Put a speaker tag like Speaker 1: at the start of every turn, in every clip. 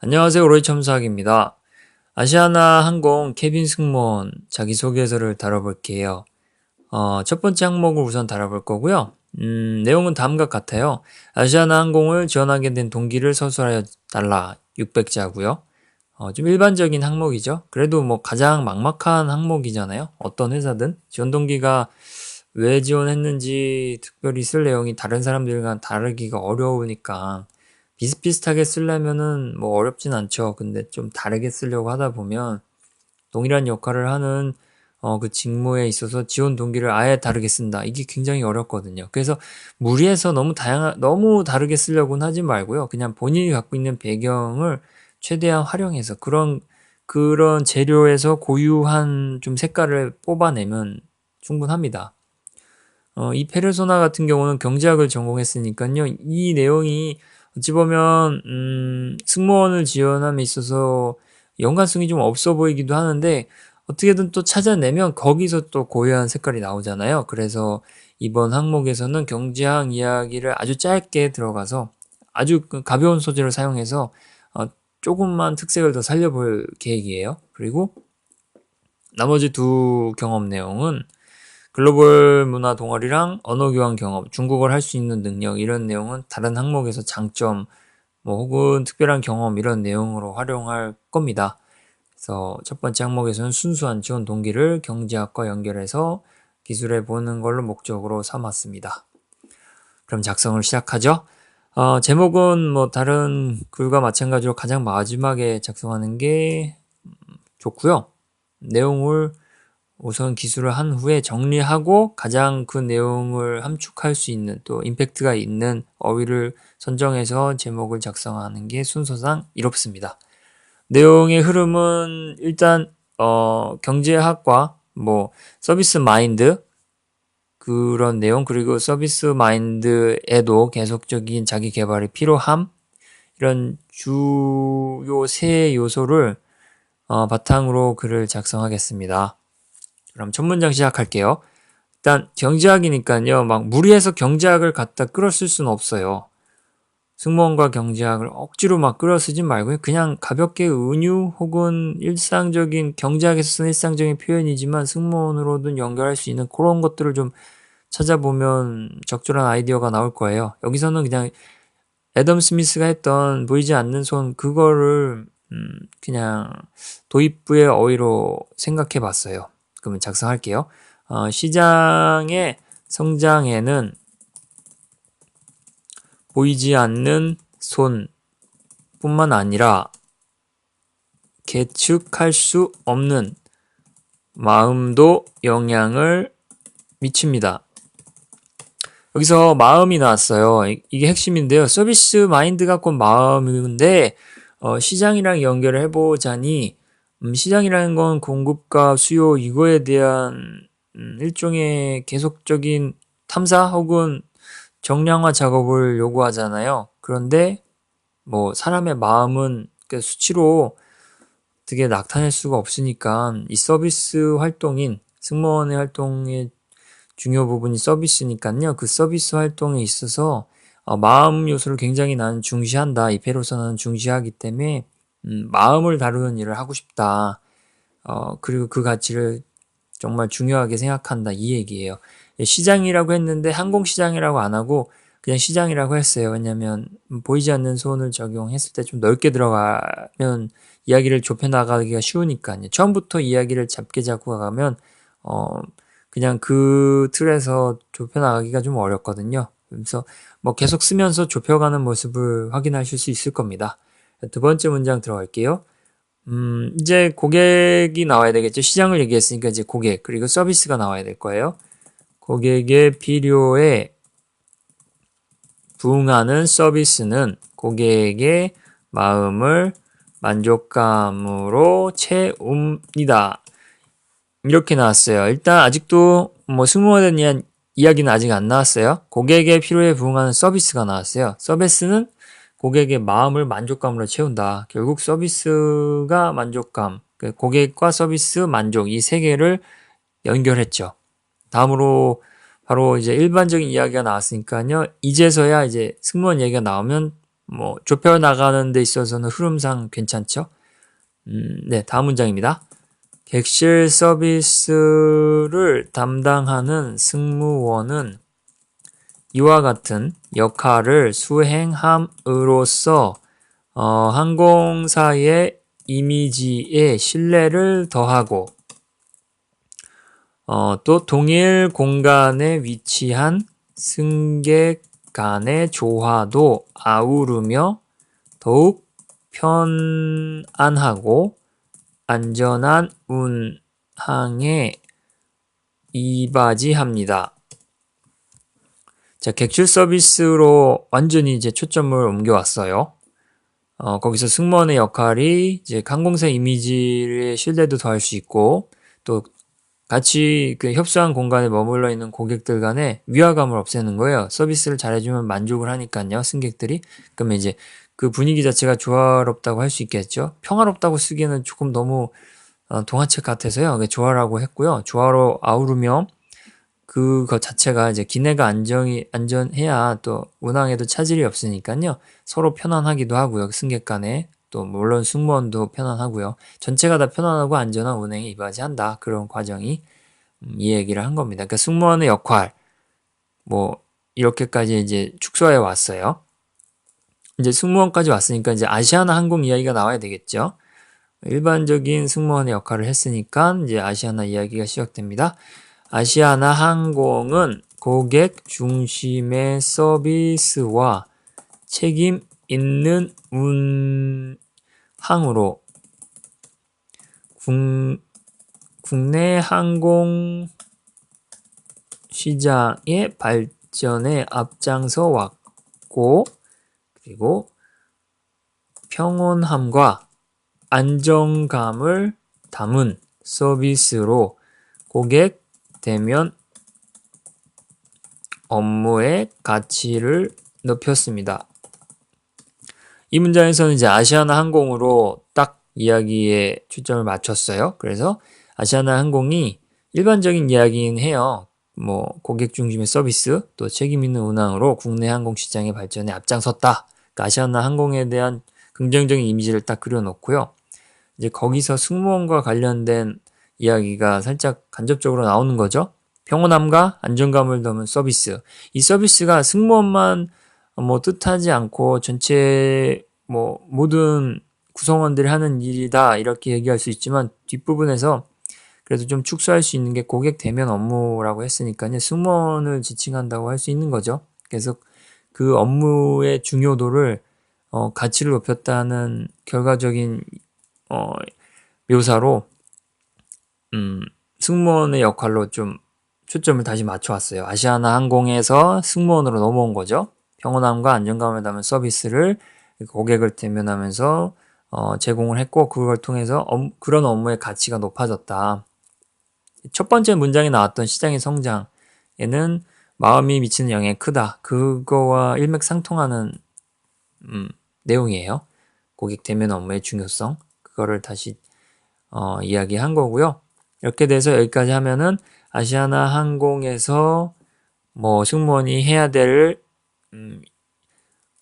Speaker 1: 안녕하세요. 로이 첨삭입니다. 아시아나 항공 케빈 승무원 자기소개서를 다뤄볼게요. 첫 번째 항목을 우선 다뤄볼 거고요. 내용은 다음과 같아요. 아시아나 항공을 지원하게 된 동기를 서술하여 달라 600자고요. 좀 일반적인 항목이죠. 그래도 뭐 가장 막막한 항목이잖아요. 어떤 회사든 지원 동기가 왜 지원했는지 특별히 쓸 내용이 다른 사람들과 다르기가 어려우니까 비슷비슷하게 쓰려면은 뭐 어렵진 않죠. 근데 좀 다르게 쓰려고 하다 보면 동일한 역할을 하는 그 직무에 있어서 지원 동기를 아예 다르게 쓴다. 이게 굉장히 어렵거든요. 그래서 무리해서 너무 다르게 쓰려고는 하지 말고요. 그냥 본인이 갖고 있는 배경을 최대한 활용해서 그런 재료에서 고유한 좀 색깔을 뽑아내면 충분합니다. 이 페르소나 같은 경우는 경제학을 전공했으니까요. 이 내용이 어찌 보면 승무원을 지원함에 있어서 연관성이 좀 없어 보이기도 하는데 어떻게든 또 찾아내면 거기서 또 고유한 색깔이 나오잖아요. 그래서 이번 항목에서는 경제학 이야기를 아주 짧게 들어가서 아주 가벼운 소재를 사용해서 조금만 특색을 더 살려볼 계획이에요. 그리고 나머지 두 경험 내용은 글로벌 문화 동아리랑 언어 교환 경험, 중국어를 할 수 있는 능력 이런 내용은 다른 항목에서 장점 뭐 혹은 특별한 경험 이런 내용으로 활용할 겁니다. 그래서 첫 번째 항목에서는 순수한 지원 동기를 경제학과 연결해서 기술해 보는 걸로 목적으로 삼았습니다. 그럼 작성을 시작하죠. 제목은 뭐 다른 글과 마찬가지로 가장 마지막에 작성하는 게 좋고요. 내용을 우선 기술을 한 후에 정리하고 가장 그 내용을 함축할 수 있는 또 임팩트가 있는 어휘를 선정해서 제목을 작성하는 게 순서상 이롭습니다. 내용의 흐름은 일단 경제학과 뭐 서비스 마인드 그런 내용 그리고 서비스 마인드에도 계속적인 자기 개발이 필요함 이런 주요 세 요소를 바탕으로 글을 작성하겠습니다. 그럼 첫 문장 시작할게요. 일단 경제학이니까요. 막 무리해서 경제학을 갖다 끌어쓸 수는 없어요. 승무원과 경제학을 억지로 막 끌어쓰지 말고요. 그냥 가볍게 은유 혹은 일상적인 경제학에서 쓰는 일상적인 표현이지만 승무원으로든 연결할 수 있는 그런 것들을 좀 찾아보면 적절한 아이디어가 나올 거예요. 여기서는 그냥 애덤 스미스가 했던 보이지 않는 손 그거를 그냥 도입부의 어휘로 생각해 봤어요. 그러면 작성할게요. 시장의 성장에는 보이지 않는 손 뿐만 아니라 계측할 수 없는 마음도 영향을 미칩니다. 여기서 마음이 나왔어요. 이게 핵심인데요. 서비스 마인드가 곧 마음인데 시장이랑 연결을 해보자니 시장이라는 건 공급과 수요 이거에 대한 일종의 계속적인 탐사 혹은 정량화 작업을 요구하잖아요. 그런데 뭐 사람의 마음은 수치로 어떻게 나타낼 수가 없으니까 이 서비스 활동인 승무원의 활동의 중요 부분이 서비스니까요. 그 서비스 활동에 있어서 마음 요소를 굉장히 나는 중시한다. 이 페르소나는 중시하기 때문에 마음을 다루는 일을 하고 싶다. 그리고 그 가치를 정말 중요하게 생각한다. 이 얘기예요. 시장이라고 했는데 항공시장이라고 안 하고 그냥 시장이라고 했어요. 왜냐하면 보이지 않는 손을 적용했을 때 좀 넓게 들어가면 이야기를 좁혀나가기가 쉬우니까요. 처음부터 이야기를 잡게 잡고 가면 그냥 그 틀에서 좁혀나가기가 좀 어렵거든요. 그래서 뭐 계속 쓰면서 좁혀가는 모습을 확인하실 수 있을 겁니다. 두 번째 문장 들어갈게요. 이제 고객이 나와야 되겠죠. 시장을 얘기했으니까 이제 고객, 그리고 서비스가 나와야 될 거예요. 고객의 필요에 부응하는 서비스는 고객의 마음을 만족감으로 채웁니다. 이렇게 나왔어요. 일단 아직도 뭐 승무원에 대한 이야기는 아직 안 나왔어요. 고객의 필요에 부응하는 서비스가 나왔어요. 서비스는 고객의 마음을 만족감으로 채운다. 결국 서비스가 만족감, 고객과 서비스 만족 이 세 개를 연결했죠. 다음으로 바로 이제 일반적인 이야기가 나왔으니까요. 이제서야 이제 승무원 얘기가 나오면 뭐 좁혀 나가는 데 있어서는 흐름상 괜찮죠? 네, 다음 문장입니다. 객실 서비스를 담당하는 승무원은 이와 같은 역할을 수행함으로써 항공사의 이미지에 신뢰를 더하고 또 동일 공간에 위치한 승객 간의 조화도 아우르며 더욱 편안하고 안전한 운항에 이바지합니다. 자, 객실 서비스로 완전히 이제 초점을 옮겨왔어요. 거기서 승무원의 역할이 이제 항공사 이미지의 신뢰도 더할 수 있고, 또 같이 그 협소한 공간에 머물러 있는 고객들 간의 위화감을 없애는 거예요. 서비스를 잘해주면 만족을 하니까요, 승객들이. 그러면 이제 그 분위기 자체가 조화롭다고 할 수 있겠죠. 평화롭다고 쓰기에는 조금 너무 동화책 같아서요. 조화라고 했고요. 조화로 아우르며 그것 자체가 이제 기내가 안전해야 또 운항에도 차질이 없으니까요. 서로 편안하기도 하고요. 승객 간에. 또 물론 승무원도 편안하고요. 전체가 다 편안하고 안전한 운행에 이바지한다. 그런 과정이 이 얘기를 한 겁니다. 그러니까 승무원의 역할 뭐 이렇게까지 이제 축소해 왔어요. 이제 승무원까지 왔으니까 이제 아시아나 항공 이야기가 나와야 되겠죠. 일반적인 승무원의 역할을 했으니까 이제 아시아나 이야기가 시작됩니다. 아시아나 항공은 고객 중심의 서비스와 책임 있는 운항으로 국내 항공 시장의 발전에 앞장서 왔고, 그리고 평온함과 안정감을 담은 서비스로 고객 대면 업무의 가치를 높였습니다. 이 문장에서는 이제 아시아나 항공으로 딱 이야기에 초점을 맞췄어요. 그래서 아시아나 항공이 일반적인 이야기는 해요. 뭐 고객 중심의 서비스, 또 책임 있는 운항으로 국내 항공 시장의 발전에 앞장섰다. 그러니까 아시아나 항공에 대한 긍정적인 이미지를 딱 그려놓고요. 이제 거기서 승무원과 관련된 이야기가 살짝 간접적으로 나오는 거죠. 평온함과 안정감을 담은 서비스. 이 서비스가 승무원만 뭐 뜻하지 않고 전체 뭐 모든 구성원들이 하는 일이다 이렇게 얘기할 수 있지만 뒷부분에서 그래도 좀 축소할 수 있는 게 고객 대면 업무라고 했으니까요. 승무원을 지칭한다고 할 수 있는 거죠. 그래서 그 업무의 중요도를 가치를 높였다는 결과적인 묘사로 승무원의 역할로 좀 초점을 다시 맞춰왔어요. 아시아나 항공에서 승무원으로 넘어온 거죠. 평온함과 안정감을 담은 서비스를 고객을 대면하면서 제공을 했고 그걸 통해서 그런 업무의 가치가 높아졌다. 첫 번째 문장에 나왔던 시장의 성장에는 마음이 미치는 영향이 크다. 그거와 일맥상통하는 내용이에요. 고객 대면 업무의 중요성. 그거를 다시 이야기한 거고요. 이렇게 돼서 여기까지 하면은 아시아나 항공에서 뭐 승무원이 해야 될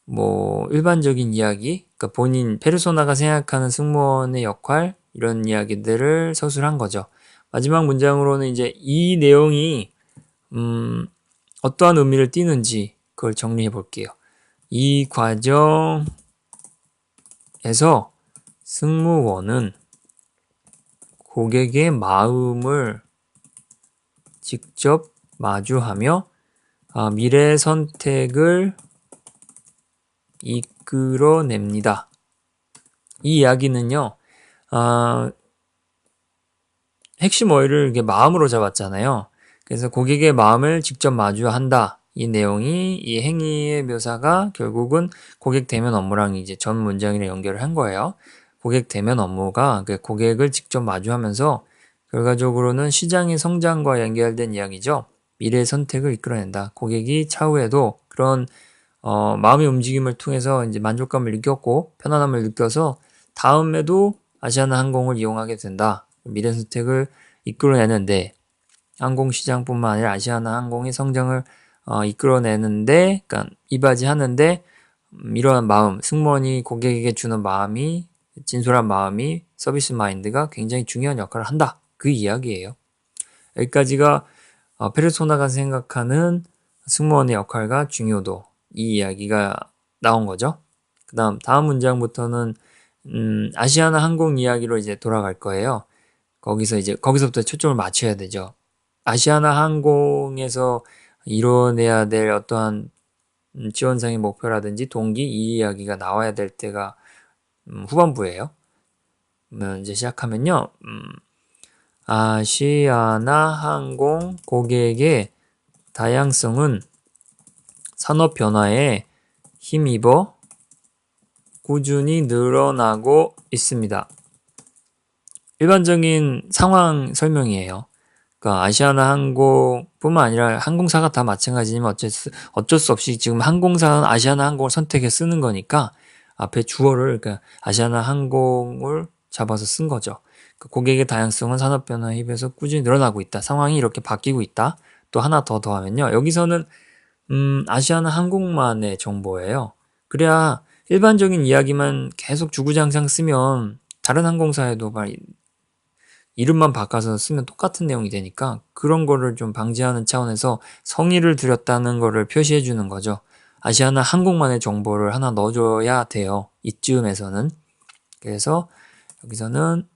Speaker 1: 뭐 일반적인 이야기, 그러니까 본인 페르소나가 생각하는 승무원의 역할 이런 이야기들을 서술한 거죠. 마지막 문장으로는 이제 이 내용이 어떠한 의미를 띠는지 그걸 정리해 볼게요. 이 과정에서 승무원은 고객의 마음을 직접 마주하며 미래 선택을 이끌어냅니다. 이 이야기는요, 핵심 어휘를 이렇게 마음으로 잡았잖아요. 그래서 고객의 마음을 직접 마주한다. 이 내용이, 이 행위의 묘사가 결국은 고객 대면 업무랑 이제 전 문장이랑 연결을 한 거예요. 고객 대면 업무가 고객을 직접 마주하면서 결과적으로는 시장의 성장과 연결된 이야기죠. 미래의 선택을 이끌어낸다. 고객이 차후에도 그런 마음의 움직임을 통해서 이제 만족감을 느꼈고 편안함을 느껴서 다음에도 아시아나 항공을 이용하게 된다. 미래 선택을 이끌어내는데 항공시장뿐만 아니라 아시아나 항공의 성장을 이끌어내는데, 그러니까 이바지하는데 이러한 마음, 승무원이 고객에게 주는 마음이, 진솔한 마음이 서비스 마인드가 굉장히 중요한 역할을 한다. 그 이야기예요. 여기까지가 페르소나가 생각하는 승무원의 역할과 중요도, 이 이야기가 나온 거죠. 다음 문장부터는 아시아나 항공 이야기로 이제 돌아갈 거예요. 거기서부터 초점을 맞춰야 되죠. 아시아나 항공에서 이뤄내야 될 어떠한 지원상의 목표라든지 동기, 이 이야기가 나와야 될 때가 후반부예요. 그러면 이제 시작하면요. 아시아나 항공 고객의 다양성은 산업 변화에 힘입어 꾸준히 늘어나고 있습니다. 일반적인 상황 설명이에요. 그러니까 아시아나 항공뿐만 아니라 항공사가 다 마찬가지지만 어쩔 수 없이 지금 항공사는 아시아나 항공을 선택해 쓰는 거니까 앞에 주어를, 그러니까 아시아나 항공을 잡아서 쓴 거죠. 그 고객의 다양성은 산업 변화에 힘입어서 꾸준히 늘어나고 있다. 상황이 이렇게 바뀌고 있다. 또 하나 더 더하면요. 여기서는 아시아나 항공만의 정보예요. 그래야 일반적인 이야기만 계속 주구장창 쓰면 다른 항공사에도 이름만 바꿔서 쓰면 똑같은 내용이 되니까 그런 거를 좀 방지하는 차원에서 성의를 들였다는 거를 표시해 주는 거죠. 아시아나 항공만의 정보를 하나 넣어줘야 돼요. 이쯤에서는. 그래서 여기서는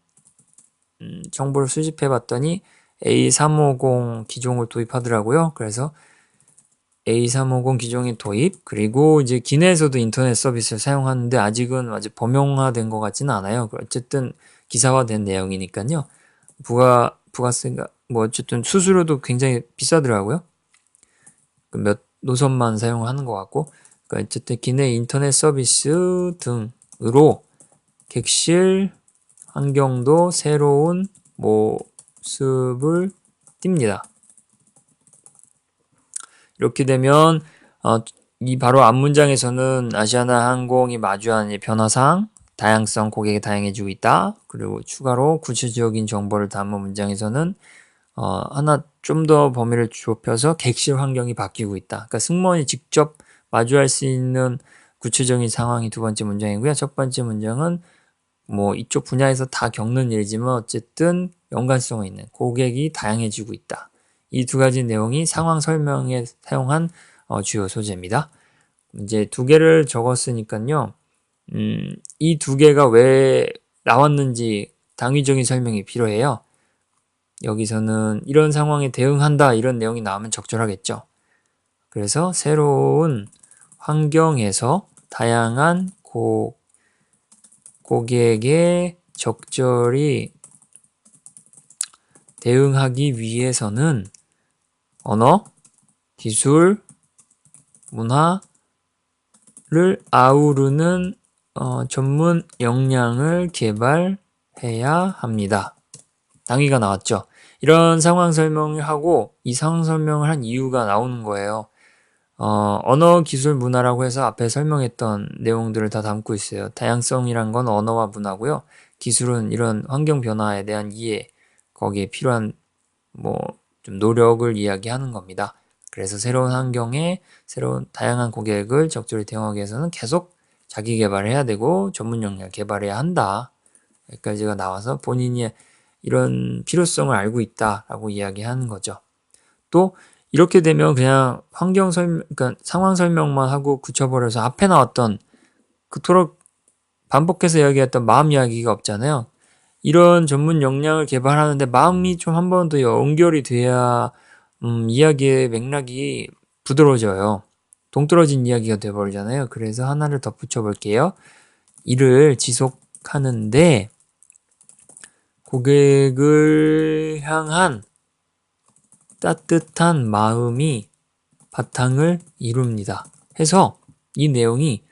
Speaker 1: 정보를 수집해 봤더니 A350 기종을 도입하더라고요. 그래서 A350 기종의 도입, 그리고 이제 기내에서도 인터넷 서비스를 사용하는데 아직은 아직 범용화된 것 같지는 않아요. 어쨌든 기사화된 내용이니까요. 부가세가, 어쨌든 수수료도 굉장히 비싸더라고요. 몇 노선만 사용하는 것 같고, 그러니까 어쨌든 기내 인터넷 서비스 등으로 객실 환경도 새로운 모습을 띱니다. 이렇게 되면 이 바로 앞 문장에서는 아시아나 항공이 마주하는 변화상 다양성, 고객이 다양해지고 있다. 그리고 추가로 구체적인 정보를 담은 문장에서는 하나 좀 더 범위를 좁혀서 객실 환경이 바뀌고 있다. 그러니까 승무원이 직접 마주할 수 있는 구체적인 상황이 두 번째 문장이고요. 첫 번째 문장은 이쪽 분야에서 다 겪는 일이지만 어쨌든 연관성이 있는 고객이 다양해지고 있다. 이 두 가지 내용이 상황 설명에 사용한 주요 소재입니다. 이제 두 개를 적었으니까요. 이 두 개가 왜 나왔는지 당위적인 설명이 필요해요. 여기서는 이런 상황에 대응한다, 이런 내용이 나오면 적절하겠죠. 그래서 새로운 환경에서 다양한 고객에 적절히 대응하기 위해서는 언어, 기술, 문화를 아우르는 전문 역량을 개발해야 합니다. 당위가 나왔죠. 이런 상황 설명을 하고 이 상황 설명을 한 이유가 나오는 거예요. 언어, 기술, 문화라고 해서 앞에 설명했던 내용들을 다 담고 있어요. 다양성이란 건 언어와 문화고요. 기술은 이런 환경 변화에 대한 이해, 거기에 필요한 좀 노력을 이야기하는 겁니다. 그래서 새로운 환경에 새로운 다양한 고객을 적절히 대응하기 위해서는 계속 자기 개발을 해야 되고 전문 역량을 개발해야 한다. 여기까지가 나와서 본인이 이런 필요성을 알고 있다라고 이야기하는 거죠. 또 이렇게 되면 그냥 그러니까 상황 설명만 하고 그쳐버려서 앞에 나왔던 그토록 반복해서 이야기했던 마음 이야기가 없잖아요. 이런 전문 역량을 개발하는데 마음이 좀 한 번 더 연결이 돼야 이야기의 맥락이 부드러워져요. 동떨어진 이야기가 돼버리잖아요. 그래서 하나를 덧붙여 볼게요. 이를 지속하는데 고객을 향한 따뜻한 마음이 바탕을 이룹니다. 해서 이 내용이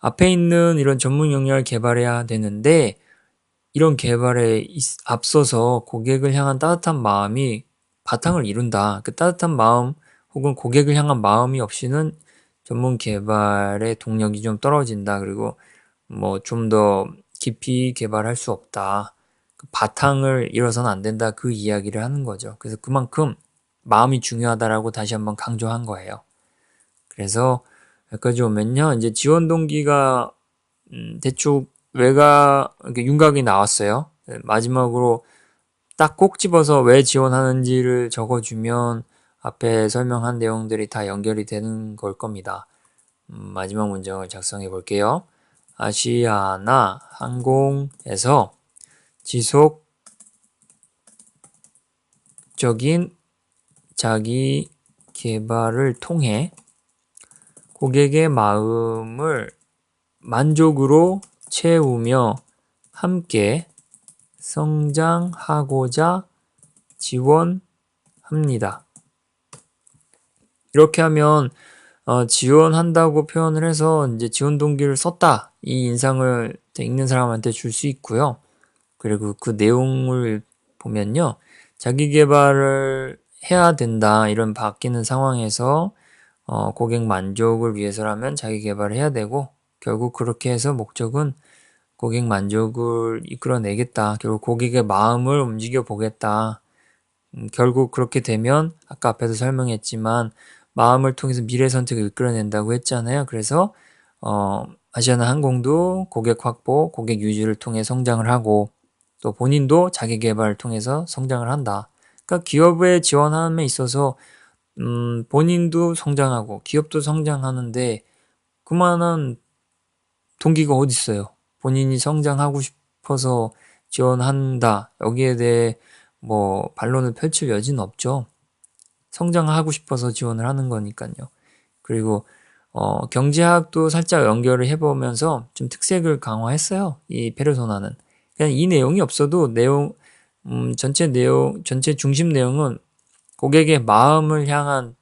Speaker 1: 앞에 있는 이런 전문 역량을 개발해야 되는데 이런 개발에 앞서서 고객을 향한 따뜻한 마음이 바탕을 이룬다. 그 따뜻한 마음 혹은 고객을 향한 마음이 없이는 전문 개발의 동력이 좀 떨어진다. 그리고 좀 더 깊이 개발할 수 없다. 그 바탕을 잃어서는 안 된다. 그 이야기를 하는 거죠. 그래서 그만큼 마음이 중요하다라고 다시 한번 강조한 거예요. 그래서 여기까지 오면요. 이제 지원 동기가 대충 윤곽이 나왔어요. 마지막으로 딱 꼭 집어서 왜 지원하는지를 적어주면 앞에 설명한 내용들이 다 연결이 되는 걸 겁니다. 마지막 문장을 작성해 볼게요. 아시아나 항공에서 지속적인 자기 개발을 통해 고객의 마음을 만족으로 채우며 함께 성장하고자 지원합니다. 이렇게 하면 지원한다고 표현을 해서 이제 지원 동기를 썼다, 이 인상을 읽는 사람한테 줄 수 있고요. 그리고 그 내용을 보면요, 자기 개발을 해야 된다, 이런 바뀌는 상황에서 고객 만족을 위해서라면 자기 개발을 해야 되고, 결국 그렇게 해서 목적은 고객 만족을 이끌어내겠다, 결국 고객의 마음을 움직여 보겠다. 결국 그렇게 되면 아까 앞에서 설명했지만 마음을 통해서 미래 선택을 이끌어낸다고 했잖아요. 그래서 아시아나 항공도 고객 확보, 고객 유지를 통해 성장을 하고, 또 본인도 자기 개발을 통해서 성장을 한다. 그러니까 기업에 지원함에 있어서 본인도 성장하고 기업도 성장하는데 그만한 동기가 어디 있어요? 본인이 성장하고 싶어서 지원한다, 여기에 대해 뭐 반론을 펼칠 여지는 없죠. 성장하고 싶어서 지원을 하는 거니까요. 그리고 경제학도 살짝 연결을 해보면서 좀 특색을 강화했어요. 이 페르소나는. 그냥 이 내용이 없어도 전체 중심 내용은 고객의 마음을 향한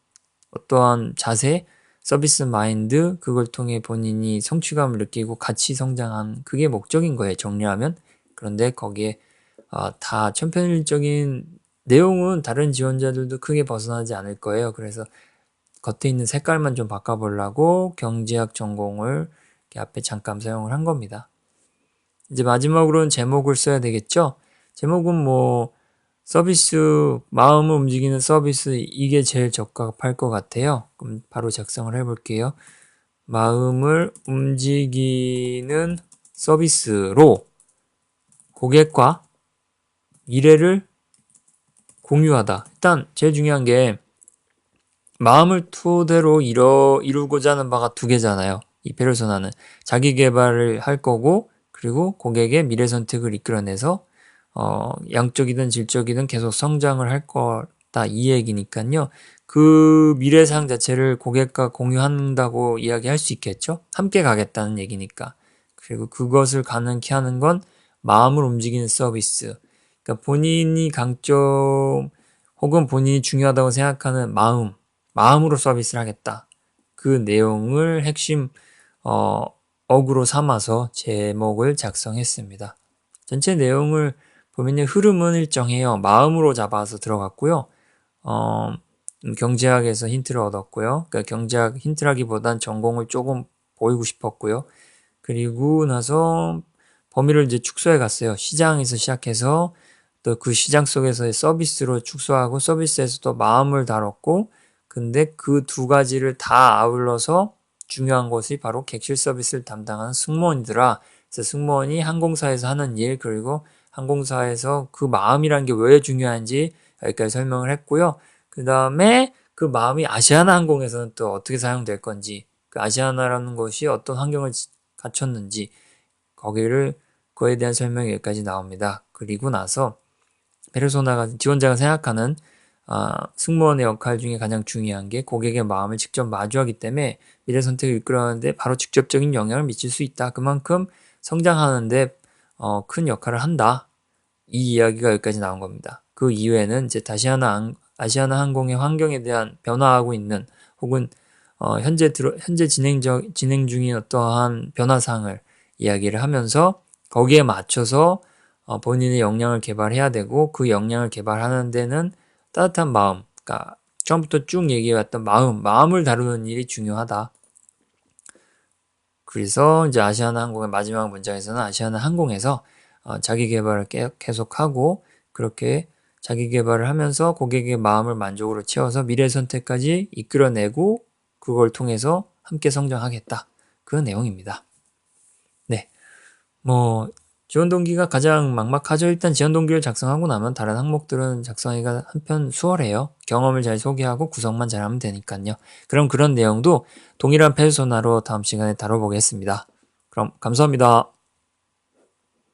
Speaker 1: 어떠한 자세, 서비스 마인드, 그걸 통해 본인이 성취감을 느끼고 같이 성장한, 그게 목적인 거예요, 정리하면. 그런데 거기에 다 천편일적인 내용은 다른 지원자들도 크게 벗어나지 않을 거예요. 그래서 겉에 있는 색깔만 좀 바꿔보려고 경제학 전공을 이렇게 앞에 잠깐 사용을 한 겁니다. 이제 마지막으로는 제목을 써야 되겠죠? 제목은 뭐 서비스, 마음을 움직이는 서비스, 이게 제일 적합할 것 같아요. 그럼 바로 작성을 해볼게요. 마음을 움직이는 서비스로 고객과 미래를 공유하다. 일단 제일 중요한 게 마음을 토대로 이루고자 하는 바가 두 개잖아요. 이 페르소나는 자기 개발을 할 거고, 그리고 고객의 미래 선택을 이끌어내서 양적이든 질적이든 계속 성장을 할 거다, 이 얘기니까요. 그 미래상 자체를 고객과 공유한다고 이야기할 수 있겠죠. 함께 가겠다는 얘기니까. 그리고 그것을 가능케 하는 건 마음을 움직이는 서비스. 그러니까 본인이 강점 혹은 본인이 중요하다고 생각하는 마음으로 서비스를 하겠다. 그 내용을 핵심 어구로 삼아서 제목을 작성했습니다. 전체 내용을 보면요, 흐름은 일정해요. 마음으로 잡아서 들어갔고요. 경제학에서 힌트를 얻었고요. 그러니까 경제학 힌트라기보단 전공을 조금 보이고 싶었고요. 그리고 나서 범위를 이제 축소해 갔어요. 시장에서 시작해서 또 그 시장 속에서의 서비스로 축소하고, 서비스에서도 마음을 다뤘고, 근데 그 두 가지를 다 아울러서 중요한 것이 바로 객실 서비스를 담당하는 승무원이더라. 그래서 승무원이 항공사에서 하는 일, 그리고 항공사에서 그 마음이란 게 왜 중요한지 여기까지 설명을 했고요. 그 다음에 그 마음이 아시아나 항공에서는 또 어떻게 사용될 건지, 그 아시아나라는 것이 어떤 환경을 갖췄는지, 그거에 대한 설명이 여기까지 나옵니다. 그리고 나서 페르소나가, 지원자가 생각하는 승무원의 역할 중에 가장 중요한 게 고객의 마음을 직접 마주하기 때문에 미래 선택을 이끌어가는데 바로 직접적인 영향을 미칠 수 있다. 그만큼 성장하는데 큰 역할을 한다. 이 이야기가 여기까지 나온 겁니다. 그 이후에는 이제 아시아나 항공의 환경에 대한 변화하고 있는, 혹은 현재 진행 중인 어떠한 변화사항을 이야기를 하면서 거기에 맞춰서 본인의 역량을 개발해야 되고, 그 역량을 개발하는 데는 따뜻한 마음, 그러니까 처음부터 쭉 얘기해왔던 마음을 다루는 일이 중요하다. 그래서 이제 아시아나 항공의 마지막 문장에서는 아시아나 항공에서 자기 개발을 계속하고, 그렇게 자기 개발을 하면서 고객의 마음을 만족으로 채워서 미래 선택까지 이끌어내고, 그걸 통해서 함께 성장하겠다. 그런 내용입니다. 네. 뭐 지원 동기가 가장 막막하죠. 일단 지원 동기를 작성하고 나면 다른 항목들은 작성하기가 한편 수월해요. 경험을 잘 소개하고 구성만 잘하면 되니까요. 그럼 그런 내용도 동일한 페르소나로 다음 시간에 다뤄보겠습니다. 그럼 감사합니다.